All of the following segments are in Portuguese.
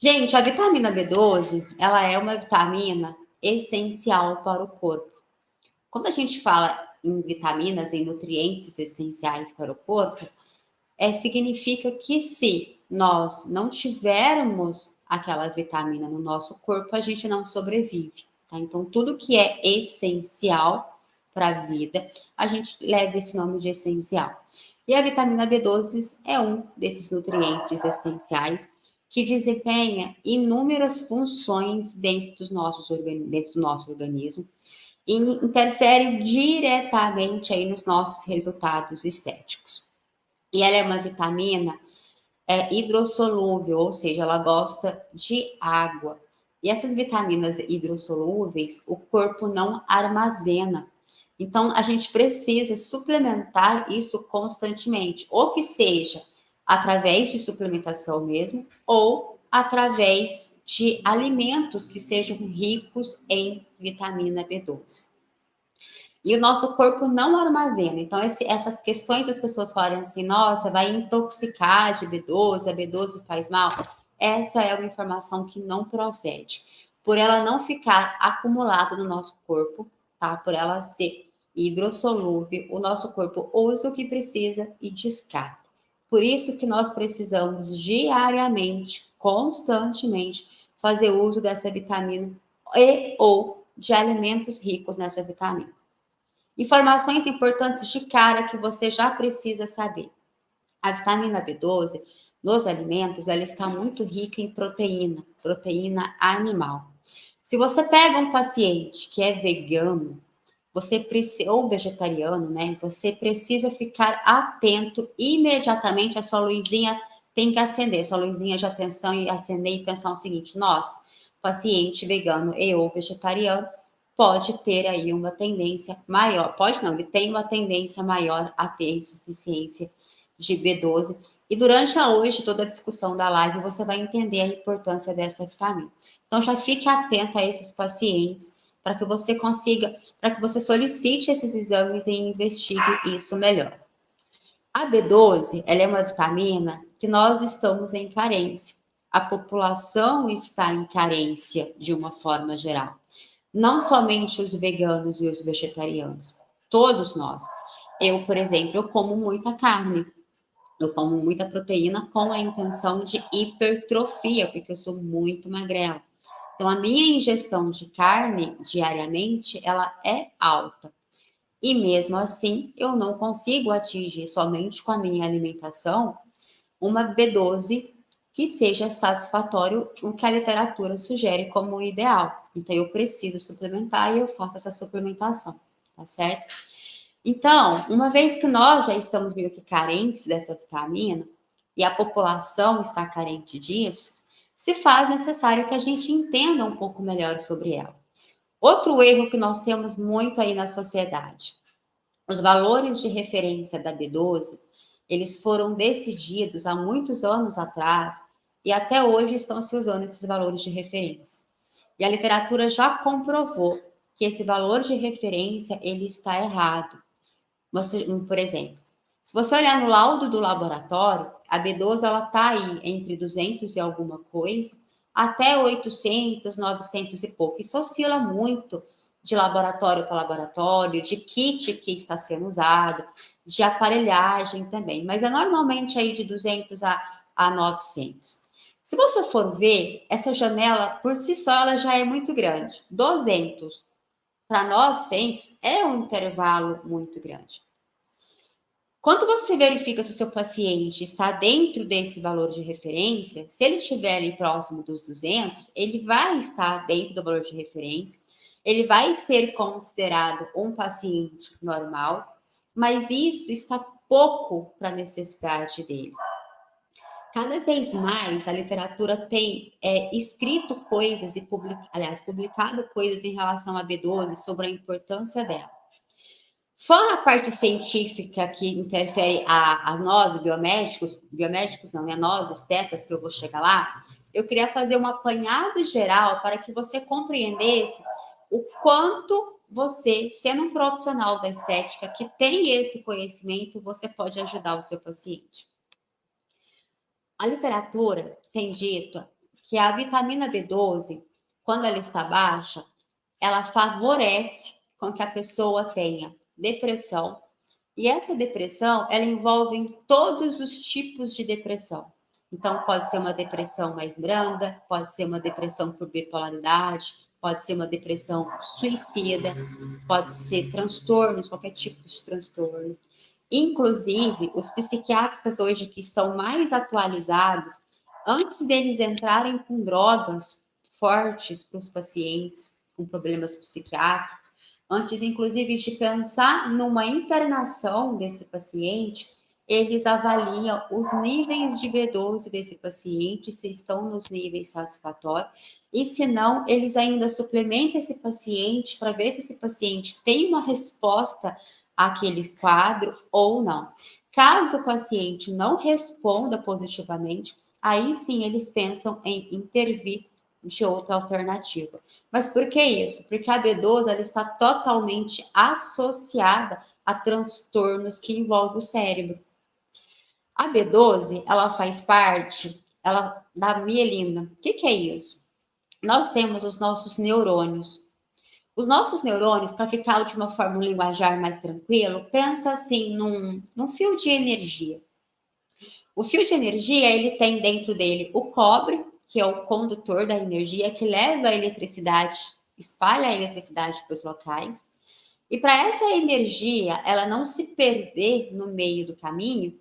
Gente, a vitamina B12, ela é uma vitamina essencial para o corpo. Quando a gente fala em vitaminas, em nutrientes essenciais para o corpo, significa que se nós não tivermos aquela vitamina no nosso corpo, a gente não sobrevive, tá? Então, tudo que é essencial para a vida, a gente leva esse nome de essencial. E a vitamina B12 é um desses nutrientes essenciais que desempenha inúmeras funções dentro do nosso organismo e interfere diretamente aí nos nossos resultados estéticos. E ela é uma vitamina hidrossolúvel, ou seja, ela gosta de água. E essas vitaminas hidrossolúveis, o corpo não armazena. Então, a gente precisa suplementar isso constantemente, ou que seja através de suplementação mesmo, ou através de alimentos que sejam ricos em vitamina B12. E o nosso corpo não armazena. Então, essas questões as pessoas falarem assim, nossa, vai intoxicar de B12, a B12 faz mal. Essa é uma informação que não procede. Por ela não ficar acumulada no nosso corpo, tá? Por ela ser hidrossolúvel, o nosso corpo usa o que precisa e descarta. Por isso que nós precisamos diariamente, constantemente, fazer uso dessa vitamina e ou de alimentos ricos nessa vitamina. Informações importantes de cara que você já precisa saber. A vitamina B12 nos alimentos, ela está muito rica em proteína animal. Se você pega um paciente que é vegano, ou vegetariano, né? Você precisa ficar atento imediatamente, a sua luzinha tem que acender, sua luzinha de atenção e acender e pensar o seguinte: nossa, paciente vegano e ou vegetariano pode ter aí uma tendência maior, pode não, ele tem uma tendência maior a ter insuficiência de B12. E durante hoje, toda a discussão da live, você vai entender a importância dessa vitamina. Então, já fique atento a esses pacientes para que você consiga, para que você solicite esses exames e investigue isso melhor. A B12, ela é uma vitamina que nós estamos em carência. A população está em carência de uma forma geral. Não somente os veganos e os vegetarianos, todos nós. Eu, por exemplo, eu como muita carne, eu como muita proteína com a intenção de hipertrofia, porque eu sou muito magrela. Então, a minha ingestão de carne diariamente, ela é alta. E mesmo assim, eu não consigo atingir somente com a minha alimentação uma B12 que seja satisfatório, o que a literatura sugere como ideal. Então, eu preciso suplementar e eu faço essa suplementação, tá certo? Então, uma vez que nós já estamos meio que carentes dessa vitamina, e a população está carente disso, se faz necessário que a gente entenda um pouco melhor sobre ela. Outro erro que nós temos muito aí na sociedade. Os valores de referência da B12, eles foram decididos há muitos anos atrás e até hoje estão se usando esses valores de referência. E a literatura já comprovou que esse valor de referência ele está errado. Por exemplo, se você olhar no laudo do laboratório, a B12 ela está aí entre 200 e alguma coisa, até 800, 900 e pouco. Isso oscila muito de laboratório para laboratório, de kit que está sendo usado, de aparelhagem também, mas é normalmente aí de 200 a 900. Se você for ver, essa janela por si só ela já é muito grande. 200 para 900 é um intervalo muito grande. Quando você verifica se o seu paciente está dentro desse valor de referência, se ele estiver ali próximo dos 200, ele vai estar dentro do valor de referência, ele vai ser considerado um paciente normal, mas isso está pouco para a necessidade dele. Cada vez mais a literatura tem escrito coisas e publicado coisas em relação à B12 sobre a importância dela. Fora a parte científica que interfere a nós, biomédicos não, né? Nós, estetas, que eu vou chegar lá, eu queria fazer um apanhado geral para que você compreendesse o quanto você, sendo um profissional da estética que tem esse conhecimento, você pode ajudar o seu paciente. A literatura tem dito que a vitamina B12, quando ela está baixa, ela favorece com que a pessoa tenha depressão. E essa depressão, ela envolve todos os tipos de depressão. Então, pode ser uma depressão mais branda, pode ser uma depressão por bipolaridade, pode ser uma depressão suicida, pode ser transtornos, qualquer tipo de transtorno. Inclusive, os psiquiatras hoje que estão mais atualizados, antes deles entrarem com drogas fortes para os pacientes com problemas psiquiátricos, antes, inclusive, de pensar numa internação desse paciente, eles avaliam os níveis de B12 desse paciente, se estão nos níveis satisfatórios, e se não, eles ainda suplementam esse paciente para ver se esse paciente tem uma resposta àquele quadro ou não. Caso o paciente não responda positivamente, aí sim eles pensam em intervir de outra alternativa. Mas por que isso? Porque a B12 ela está totalmente associada a transtornos que envolvem o cérebro. A B12 ela faz parte da mielina. O que é isso? Nós temos os nossos neurônios. Os nossos neurônios, para ficar de uma forma, um linguajar mais tranquilo, pensa assim num fio de energia. O fio de energia, ele tem dentro dele o cobre, que é o condutor da energia, que leva a eletricidade, espalha a eletricidade para os locais. E para essa energia, ela não se perder no meio do caminho,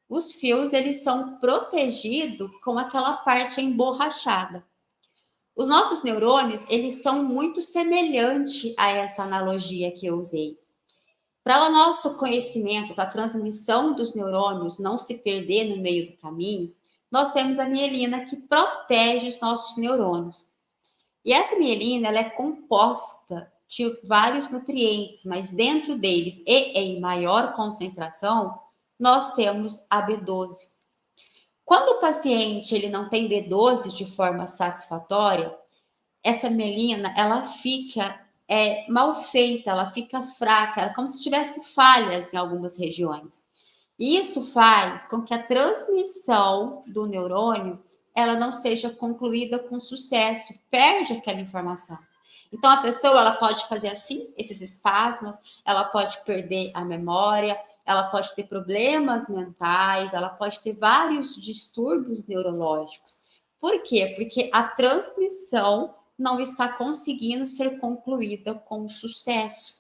os fios, eles são protegidos com aquela parte emborrachada. Os nossos neurônios, eles são muito semelhantes a essa analogia que eu usei. Para o nosso conhecimento, para a transmissão dos neurônios não se perder no meio do caminho, nós temos a mielina que protege os nossos neurônios. E essa mielina, ela é composta de vários nutrientes, mas dentro deles e em maior concentração, nós temos a B12. Quando o paciente ele não tem B12 de forma satisfatória, essa mielina, ela fica mal feita, ela fica fraca, ela é como se tivesse falhas em algumas regiões. E isso faz com que a transmissão do neurônio ela não seja concluída com sucesso, perde aquela informação. Então, a pessoa ela pode fazer assim, esses espasmos, ela pode perder a memória, ela pode ter problemas mentais, ela pode ter vários distúrbios neurológicos. Por quê? Porque a transmissão não está conseguindo ser concluída com sucesso.